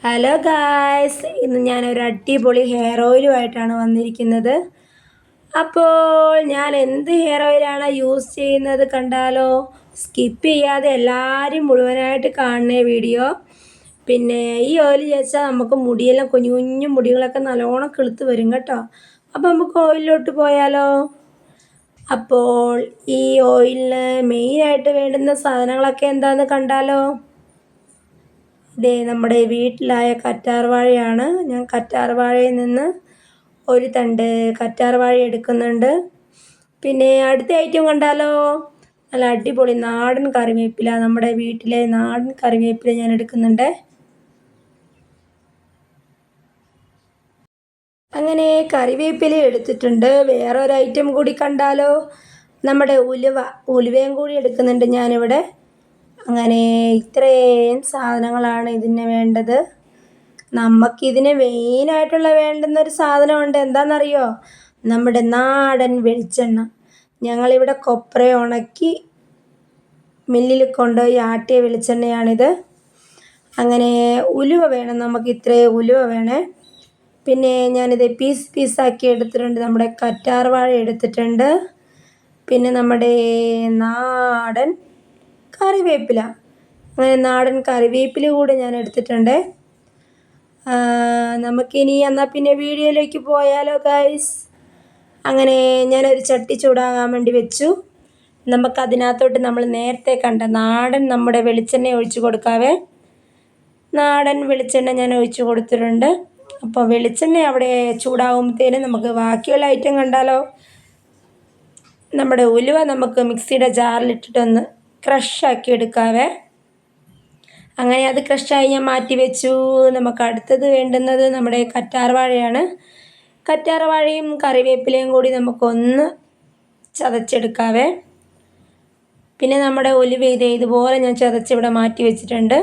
Hello guys, ഇന്ന് ഞാനൊരു അടിപൊളി ഹെയർ ഓയിലുമായിട്ടാണ് വന്നിരിക്കുന്നത്. അപ്പോൾ ഞാൻ എന്ത് ഹെയർ ഓയിലാണ് യൂസ് ചെയ്യുന്നത് കണ്ടാലോ? സ്കിപ്പ് ചെയ്യാതെ എല്ലാവരും മുഴുവനായിട്ട് കാണുന്ന വീഡിയോ. പിന്നെ ഈ ഓയിൽ ചേച്ചാൽ നമുക്ക് മുടിയെല്ലാം കുഞ്ഞു കുഞ്ഞു മുടികളൊക്കെ നല്ലോണം കിളുത്ത് വരും കേട്ടോ. അപ്പോൾ നമുക്ക് ഓയിലിലോട്ട് പോയാലോ? അപ്പോൾ ഈ ഓയിലിന് മെയിനായിട്ട് വേണ്ടുന്ന സാധനങ്ങളൊക്കെ എന്താണെന്ന് കണ്ടാലോ? ഇതേ നമ്മുടെ വീട്ടിലായ കറ്റാർവാഴയാണ്. ഞാൻ കറ്റാർവാഴയിൽ നിന്ന് ഒരു തണ്ട് കറ്റാർവാഴ എടുക്കുന്നുണ്ട്. പിന്നെ അടുത്ത ഐറ്റം കണ്ടാലോ? നല്ല അടിപൊളി നാടൻ കറിവേപ്പില, നമ്മുടെ വീട്ടിലെ നാടൻ കറിവേപ്പില ഞാൻ എടുക്കുന്നുണ്ട്. അങ്ങനെ കറിവേപ്പില എടുത്തിട്ടുണ്ട്. വേറൊരു ഐറ്റം കൂടി കണ്ടാലോ? നമ്മുടെ ഉലുവയും കൂടി എടുക്കുന്നുണ്ട് ഞാനിവിടെ. അങ്ങനെ ഇത്രയും സാധനങ്ങളാണ് ഇതിന് വേണ്ടത്. നമുക്കിതിന് മെയിനായിട്ടുള്ള വേണ്ടുന്നൊരു സാധനമുണ്ട്. എന്താണെന്നറിയോ? നമ്മുടെ നാടൻ വെളിച്ചെണ്ണ. ഞങ്ങളിവിടെ കൊപ്ര ഉണക്കി മില്ലിൽ കൊണ്ടുപോയി ആട്ടിയ വെളിച്ചെണ്ണയാണിത്. അങ്ങനെ ഉലുവ വേണം, നമുക്ക് ഇത്രയും ഉലുവ വേണേ. പിന്നെ ഞാനിത് പീസാക്കി എടുത്തിട്ടുണ്ട്. നമ്മുടെ കറ്റാർവാഴ എടുത്തിട്ടുണ്ട്. പിന്നെ നമ്മുടെ നാടൻ കറിവേപ്പില, അങ്ങനെ നാടൻ കറിവേപ്പില കൂടെ ഞാൻ എടുത്തിട്ടുണ്ട്. നമുക്കിനി എന്നാൽ പിന്നെ വീഡിയോയിലേക്ക് പോയാലോ ഗൈസ്. അങ്ങനെ ഞാനൊരു ചട്ടി ചൂടാകാൻ വേണ്ടി വെച്ചു. നമുക്കതിനകത്തോട്ട് നമ്മൾ നേരത്തെ കണ്ട നാടൻ നമ്മുടെ വെളിച്ചെണ്ണ ഒഴിച്ച് കൊടുക്കാവേ. നാടൻ വെളിച്ചെണ്ണ ഞാൻ ഒഴിച്ച് കൊടുത്തിട്ടുണ്ട്. അപ്പോൾ വെളിച്ചെണ്ണ അവിടെ ചൂടാകുമ്പോഴത്തേനും നമുക്ക് ബാക്കിയുള്ള ഐറ്റം കണ്ടാലോ? നമ്മുടെ ഉലുവ നമുക്ക് മിക്സിയുടെ ജാറിലിട്ടിട്ടൊന്ന് ക്രഷാക്കി എടുക്കാവേ. അങ്ങനെ അത് ക്രഷായി ഞാൻ മാറ്റി വെച്ചു. നമുക്ക് അടുത്തത് വേണ്ടുന്നത് നമ്മുടെ കറ്റാർവാഴയാണ്. കറ്റാർവാഴയും കറിവേപ്പിലയും കൂടി നമുക്കൊന്ന് ചതച്ചെടുക്കാവേ. പിന്നെ നമ്മുടെ ഉലുവ ഇതുപോലെ ഞാൻ ചതച്ചിവിടെ മാറ്റി വെച്ചിട്ടുണ്ട്.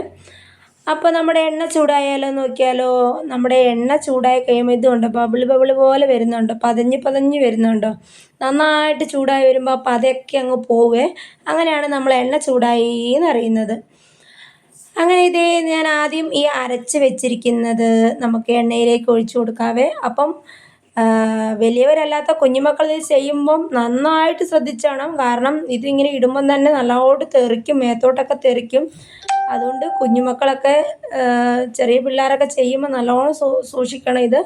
അപ്പോൾ നമ്മുടെ എണ്ണ ചൂടായാലോ നോക്കിയാലോ? നമ്മുടെ എണ്ണ ചൂടായി കഴിയുമ്പോൾ ഇതുണ്ട് ബബിൾ പോലെ വരുന്നുണ്ടോ? പതഞ്ഞ് വരുന്നുണ്ടോ? നന്നായിട്ട് ചൂടായി വരുമ്പോൾ പതയൊക്കെ അങ്ങ് പോവേ. അങ്ങനെയാണ് നമ്മൾ എണ്ണ ചൂടായി എന്നറിയുന്നത്. അങ്ങനെ ഇതേ ഞാൻ ആദ്യം ഈ അരച്ച് വെച്ചിരിക്കുന്നത് നമുക്ക് എണ്ണയിലേക്ക് ഒഴിച്ചു കൊടുക്കാവേ. അപ്പം വലിയവരല്ലാത്ത കുഞ്ഞുമക്കൾ ഇത് ചെയ്യുമ്പം നന്നായിട്ട് ശ്രദ്ധിച്ചോണം. കാരണം ഇതിങ്ങനെ ഇടുമ്പം തന്നെ നല്ലോണം തെറിക്കും, മേത്തോട്ടൊക്കെ തെറിക്കും. അതുകൊണ്ട് കുഞ്ഞുമക്കളൊക്കെ ചെറിയ പിള്ളേരൊക്കെ ചെയ്യുമ്പോൾ നല്ലോണം സൂക്ഷിക്കണം ഇത്.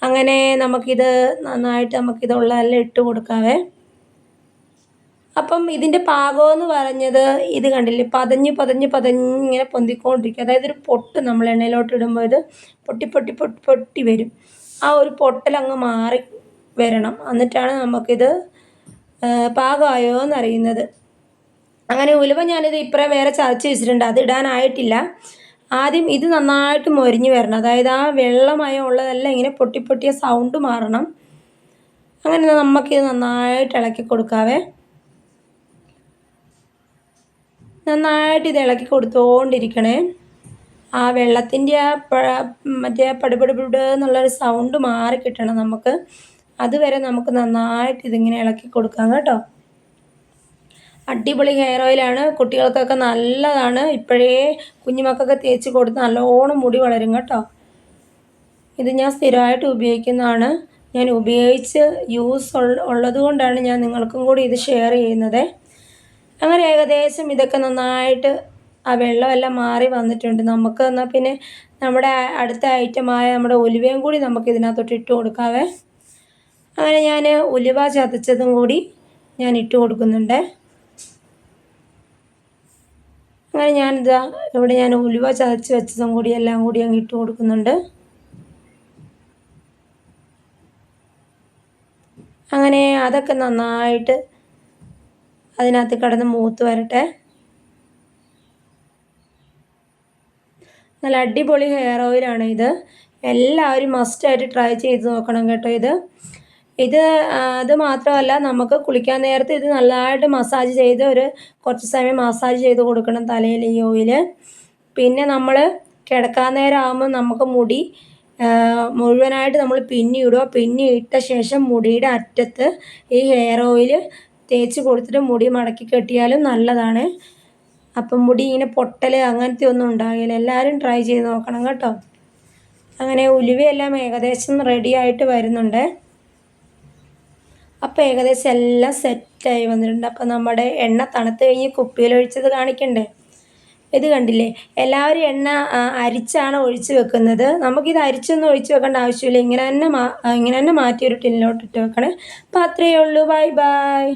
അങ്ങനെ നമുക്കിത് നന്നായിട്ട് നമുക്കിതുള്ളതെല്ലാം ഇട്ട് കൊടുക്കാവേ. അപ്പം ഇതിൻ്റെ പാകമെന്ന് പറഞ്ഞത് ഇത് കണ്ടില്ലേ, പതഞ്ഞ് ഇങ്ങനെ പൊന്തിക്കൊണ്ടിരിക്കും. അതായത് ഒരു പൊട്ട് നമ്മൾ എണ്ണയിലോട്ട് ഇടുമ്പോൾ ഇത് പൊട്ടി വരും. ആ ഒരു പൊട്ടലങ്ങ് മാറി വരണം. എന്നിട്ടാണ് നമുക്കിത് പാകമായോ എന്നറിയുന്നത്. അങ്ങനെ ഉലുവ ഞാനിത് ഇപ്പറേ വേറെ ചതച്ച് വെച്ചിട്ടുണ്ട്, അത് ഇടാനായിട്ടില്ല. ആദ്യം ഇത് നന്നായിട്ട് മൊരിഞ്ഞ് വരണം. അതായത് ആ വെള്ളമയം ഉള്ളതെല്ലാം ഇങ്ങനെ പൊട്ടിയ സൗണ്ട് മാറണം. അങ്ങനെ നമുക്കിത് നന്നായിട്ട് ഇളക്കി കൊടുക്കാവേ. നന്നായിട്ട് ഇത് ഇളക്കി കൊടുത്തുകൊണ്ടിരിക്കണേ. ആ വെള്ളത്തിൻ്റെ ആ മറ്റേ പടുപടുപുട് എന്നുള്ളൊരു സൗണ്ട് മാറി കിട്ടണം നമുക്ക്. അതുവരെ നമുക്ക് നന്നായിട്ട് ഇതിങ്ങനെ ഇളക്കി കൊടുക്കാം കേട്ടോ. അടിപൊളി ഹെയർ ഓയിലാണ്, കുട്ടികൾക്കൊക്കെ നല്ലതാണ്. ഇപ്പോഴേ കുഞ്ഞുമക്കൾക്ക് തേച്ച് കൊടുത്ത് നല്ലോണം മുടി വളരും കേട്ടോ. ഇത് ഞാൻ സ്ഥിരമായിട്ട് ഉപയോഗിക്കുന്നതാണ്. ഞാൻ ഉപയോഗിച്ച് ഉള്ളത് കൊണ്ടാണ് ഞാൻ നിങ്ങൾക്കും കൂടി ഇത് ഷെയർ ചെയ്യുന്നത്. അങ്ങനെ ഏകദേശം ഇതൊക്കെ നന്നായിട്ട് ആ വെള്ളമെല്ലാം മാറി വന്നിട്ടുണ്ട്. നമുക്ക് എന്നാൽ പിന്നെ നമ്മുടെ അടുത്ത ഐറ്റമായ നമ്മുടെ ഉലുവയും കൂടി നമുക്ക് ഇതിനകത്തോട്ട് ഇട്ട് കൊടുക്കാവേ. അങ്ങനെ ഞാൻ ഉലുവ ചതച്ചതും കൂടി ഞാൻ ഇട്ട് കൊടുക്കുന്നുണ്ട്. അങ്ങനെ ഞാനിതാ ഇവിടെ ഞാൻ ഉലുവ ചതച്ച് വെച്ചതും കൂടി എല്ലാം കൂടി അങ്ങ് ഇട്ട് കൊടുക്കുന്നുണ്ട്. അങ്ങനെ അതൊക്കെ നന്നായിട്ട് അതിനകത്ത് കിടന്ന് മൂത്ത് വരട്ടെ. നല്ല അടിപൊളി ഹെയർ ഓയിലാണ് ഇത്. എല്ലാവരും മസ്റ്റായിട്ട് ട്രൈ ചെയ്ത് നോക്കണം കേട്ടോ. അത് മാത്രമല്ല, നമുക്ക് കുളിക്കാൻ നേരത്ത് ഇത് നല്ലതായിട്ട് മസാജ് ചെയ്ത് കുറച്ച് സമയം മസാജ് ചെയ്ത് കൊടുക്കണം തലയിൽ ഈ ഓയിൽ. പിന്നെ നമ്മൾ കിടക്കാൻ നേരം ആകുമ്പോൾ നമുക്ക് മുടി മുഴുവനായിട്ട് നമ്മൾ പിന്നി ഇട്ട ശേഷം മുടിയുടെ അറ്റത്ത് ഈ ഹെയർ ഓയിൽ തേച്ച് കൊടുത്തിട്ട് മുടി മടക്കി കെട്ടിയാലും നല്ലതാണ്. അപ്പം മുടി ഇങ്ങനെ പൊട്ടൽ അങ്ങനത്തെ ഒന്നും ഉണ്ടാകില്ല. എല്ലാവരും ട്രൈ ചെയ്ത് നോക്കണം കേട്ടോ. അങ്ങനെ ഉലുവയെല്ലാം ഏകദേശം റെഡി ആയിട്ട് വരുന്നുണ്ട്. അപ്പോൾ ഏകദേശം എല്ലാം സെറ്റായി വന്നിട്ടുണ്ട്. അപ്പോൾ നമ്മുടെ എണ്ണ തണുത്ത് കഴിഞ്ഞ് കുപ്പിയിലൊഴിച്ചത് കാണിക്കണ്ടേ. ഇത് കണ്ടില്ലേ, എല്ലാവരും എണ്ണ അരിച്ചാണ് ഒഴിച്ച് വെക്കുന്നത്. നമുക്കിത് അരിച്ചൊന്നും ഒഴിച്ച് വെക്കേണ്ട ആവശ്യമില്ല. ഇങ്ങനെ തന്നെ മാറ്റി ഒരു ടിന്നിലോട്ട് ഇട്ട് വെക്കണേ. അപ്പോൾ അത്രയേ ഉള്ളൂ. Bye bye.